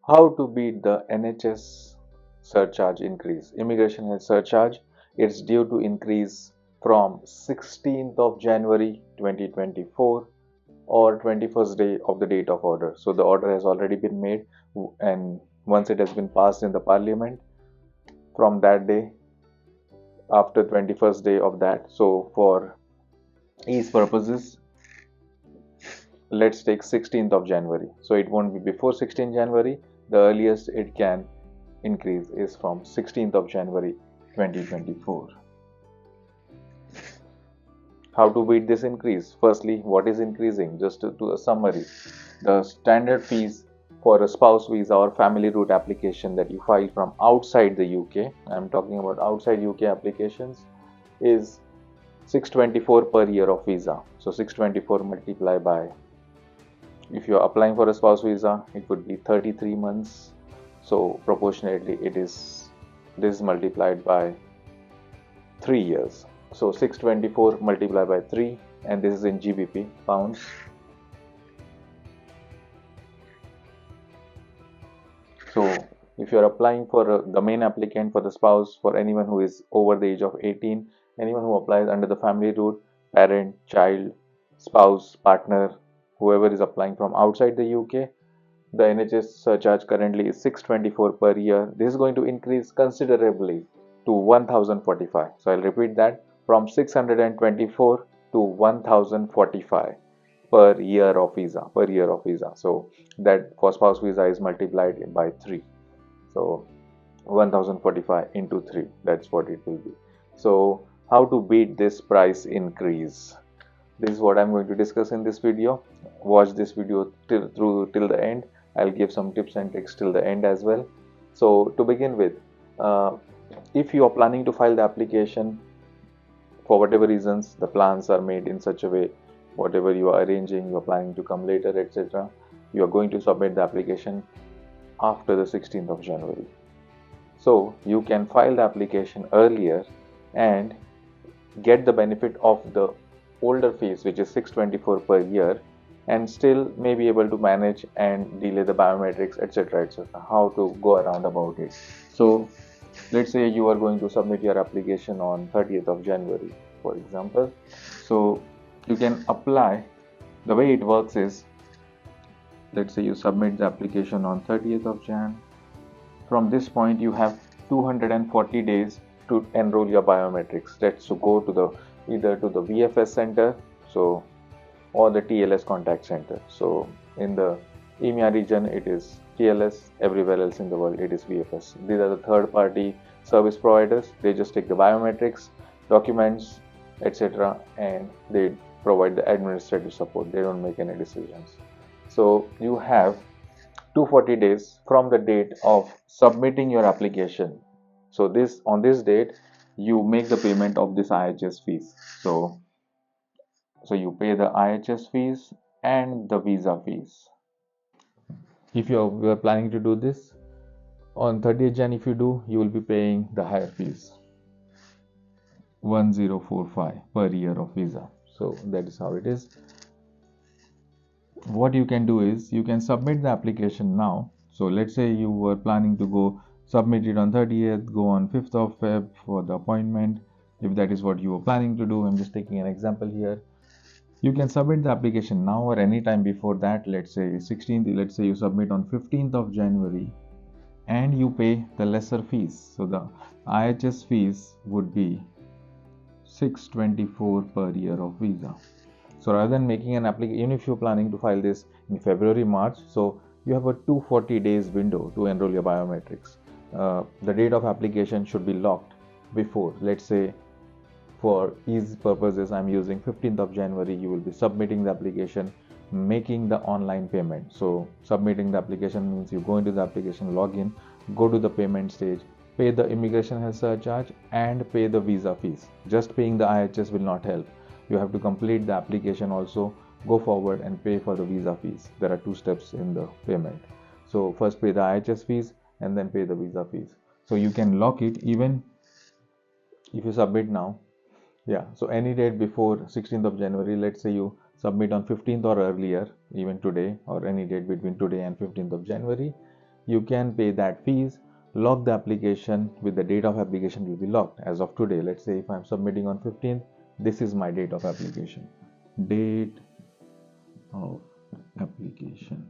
How to beat the NHS surcharge increase? Immigration health surcharge, it's due to increase from 16th of January 2024 or 21st day of the date of order. So the order has already been made, and once it has been passed in the parliament, from that day after 21st day of that. So for ease purposes, let's take 16th of January. So it won't be before 16th January. The earliest it can increase is from 16th of January 2024. How to beat this increase? Firstly, what is increasing? Just to do a summary. The standard fees for a spouse visa or family route application that you file from outside the UK, I'm talking about outside UK applications, is 624 per year of visa. So 624 multiplied by, if you are applying for a spouse visa, it would be 33 months. So proportionately, this is multiplied by 3 years. So 624 multiplied by 3, and this is in GBP, pounds. So if you are applying for the main applicant, for the spouse, for anyone who is over the age of 18, anyone who applies under the family route, parent, child, spouse, partner, whoever is applying from outside the UK, the NHS surcharge currently is 624 per year. This is going to increase considerably to 1045. So I'll repeat that, from 624 to 1045 per year of visa. So that for spouse visa is multiplied by 3. So 1045 into 3, that's what it will be. So how to beat this price increase? This is what I'm going to discuss in this video. Watch this video till the end. I'll give some tips and tricks till the end as well. So to begin with, if you are planning to file the application, for whatever reasons the plans are made in such a way, whatever you are arranging, you are planning to come later, etc., you are going to submit the application after the 16th of January. So you can file the application earlier and get the benefit of the older fees, which is 624 per year, and still may be able to manage and delay the biometrics, etc., etc. How to go around about it? So let's say you are going to submit your application on 30th of January, for example. So you can apply. The way it works is, let's say you submit the application on 30th of Jan. From this point you have 240 days to enroll your biometrics. Let's go to the either to the VFS center, so, or the TLS contact center. So in the EMEA region it is TLS, everywhere else in the world it is VFS. These are the third party service providers. They just take the biometrics, documents, etc., and they provide the administrative support. They don't make any decisions. So you have 240 days from the date of submitting your application. So on this date you make the payment of this IHS fees. So you pay the IHS fees and the visa fees. If you are planning to do this on 30th Jan, if you do, you will be paying the higher fees, 1045 per year of visa. So that is how it is. What you can do is you can submit the application now. So let's say you were planning to go submit it on 30th, go on 5th of Feb for the appointment. If that is what you were planning to do, I'm just taking an example here. You can submit the application now or any time before that. Let's say 16th, let's say you submit on 15th of January and you pay the lesser fees. So the IHS fees would be 624 per year of visa. So rather than making an application, even if you're planning to file this in February, March, so you have a 240 days window to enroll your biometrics. The date of application should be locked before. Let's say for ease purposes, I'm using 15th of January. You will be submitting the application, making the online payment. So submitting the application means you go into the application, log in, go to the payment stage, pay the immigration health surcharge and pay the visa fees. Just paying the IHS will not help. You have to complete the application also, go forward and pay for the visa fees. There are 2 steps in the payment. So first pay the IHS fees and then pay the visa fees. So you can lock it even if you submit now. Yeah, so any date before 16th of January, let's say you submit on 15th or earlier, even today, or any date between today and 15th of January, you can pay that fees, lock the application with the date of application will be locked. As of today, let's say if I'm submitting on 15th, this is my date of application. Date of application.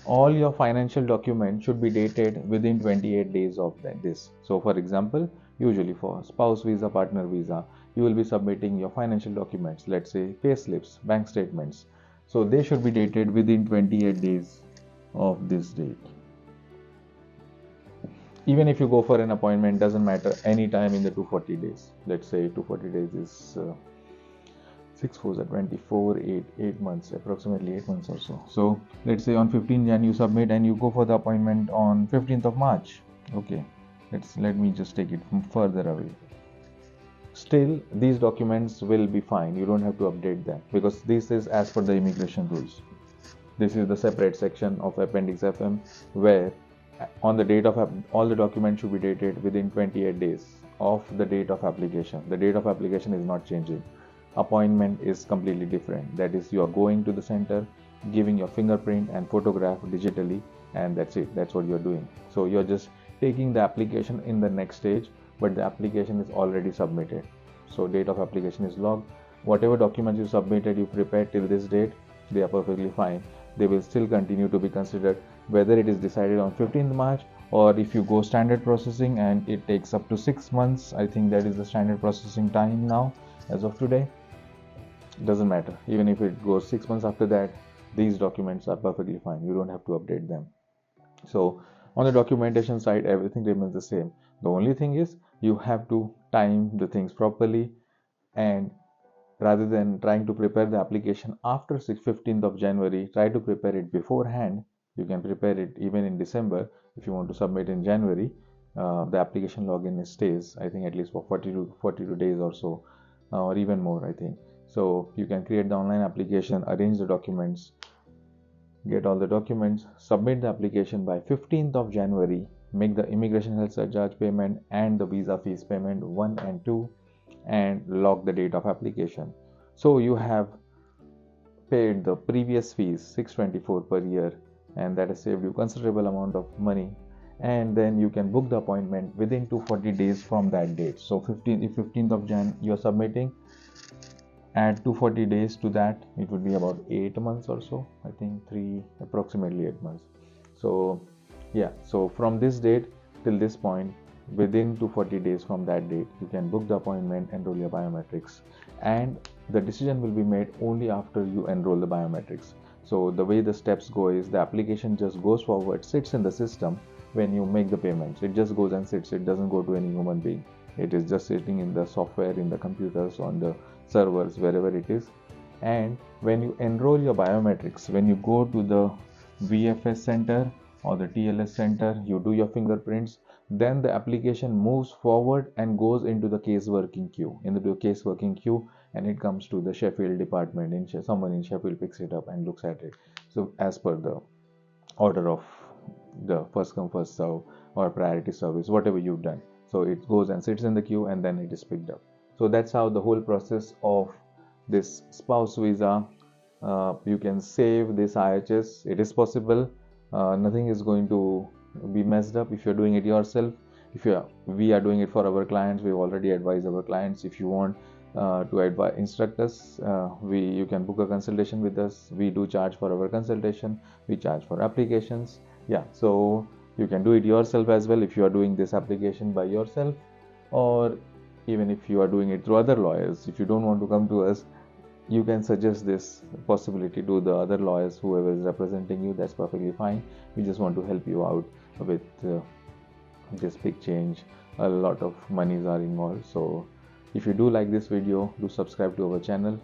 All your financial documents should be dated within 28 days of this. So for example, usually for spouse visa, partner visa, you will be submitting your financial documents, let's say pay slips, bank statements. So they should be dated within 28 days of this date. Even if you go for an appointment, doesn't matter, any time in the 240 days. Let's say 240 days is 6 4 24, 8 months, approximately 8 months or so. So let's say on 15th Jan you submit and you go for the appointment on 15th of March. Okay, let me just take it from further away. Still, these documents will be fine. You don't have to update them because this is as per the immigration rules. This is the separate section of Appendix FM where on the date of all the documents should be dated within 28 days of the date of application. The date of application is not changing. Appointment is completely different. That is, you are going to the center, giving your fingerprint and photograph digitally, and that's it. That's what you're doing. So you're just taking the application in the next stage, but the application is already submitted. So date of application is logged. Whatever documents you submitted, you prepared till this date, they are perfectly fine. They will still continue to be considered whether it is decided on 15th March or if you go standard processing and it takes up to 6 months. I think that is the standard processing time now as of today. Doesn't matter. Even if it goes 6 months after that, these documents are perfectly fine. You don't have to update them. So on the documentation side, everything remains the same. The only thing is you have to time the things properly, and rather than trying to prepare the application after 15th of January, try to prepare it beforehand. You can prepare it even in December if you want to submit in January. The application login stays, I think, at least for 42 days or so, or even more, I think. So you can create the online application, arrange the documents, get all the documents, submit the application by 15th of January, make the immigration health surcharge payment and the visa fees payment 1 and 2, and lock the date of application. So you have paid the previous fees, 624 per year, and that has saved you considerable amount of money. And then you can book the appointment within 240 days from that date. So 15th of Jan you're submitting, add 240 days to that, it would be about 8 months or so, I think approximately 8 months. So yeah, so from this date till this point, within 240 days from that date, you can book the appointment, enroll your biometrics, and the decision will be made only after you enroll the biometrics. So the way the steps go is the application just goes forward, sits in the system. When you make the payments, it just goes and sits. It doesn't go to any human being. It is just sitting in the software, in the computers, on the servers, wherever it is. And when you enroll your biometrics, when you go to the VFS center or the TLS center, you do your fingerprints, then the application moves forward and goes into the case working queue, and it comes to the Sheffield department. Someone in Sheffield picks it up and looks at it. So as per the order of the first come first serve or priority service, whatever you've done. So it goes and sits in the queue and then it is picked up. So that's how the whole process of this spouse visa, you can save this IHS. It is possible. Nothing is going to be messed up if you're doing it yourself. We are doing it for our clients. We've already advised our clients. If you want to instruct us, you can book a consultation with us. We do charge for our consultation. We charge for applications. Yeah, so you can do it yourself as well if you are doing this application by yourself, or even if you are doing it through other lawyers. If you don't want to come to us, you can suggest this possibility to the other lawyers, whoever is representing you. That's perfectly fine. We just want to help you out with this big change. A lot of monies are involved. So if you do like this video, do subscribe to our channel,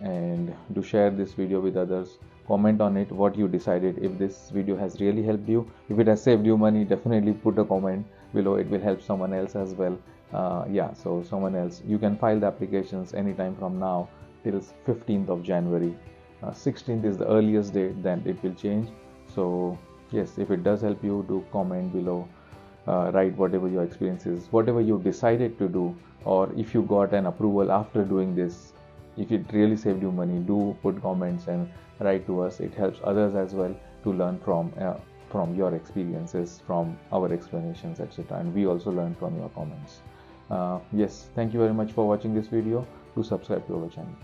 and do share this video with others. Comment on it what you decided. If this video has really helped you, if it has saved you money, definitely put a comment below. It will help someone else as well. So someone else, you can file the applications anytime from now till 15th of January. 16th is the earliest date, then it will change. So yes, if it does help you, do comment below. Write whatever your experience is, whatever you decided to do, or if you got an approval after doing this, if it really saved you money, do put comments and write to us. It helps others as well, to learn from your experiences, from our explanations, etc. And we also learn from your comments. Yes, thank you very much for watching this video. Do subscribe to our channel.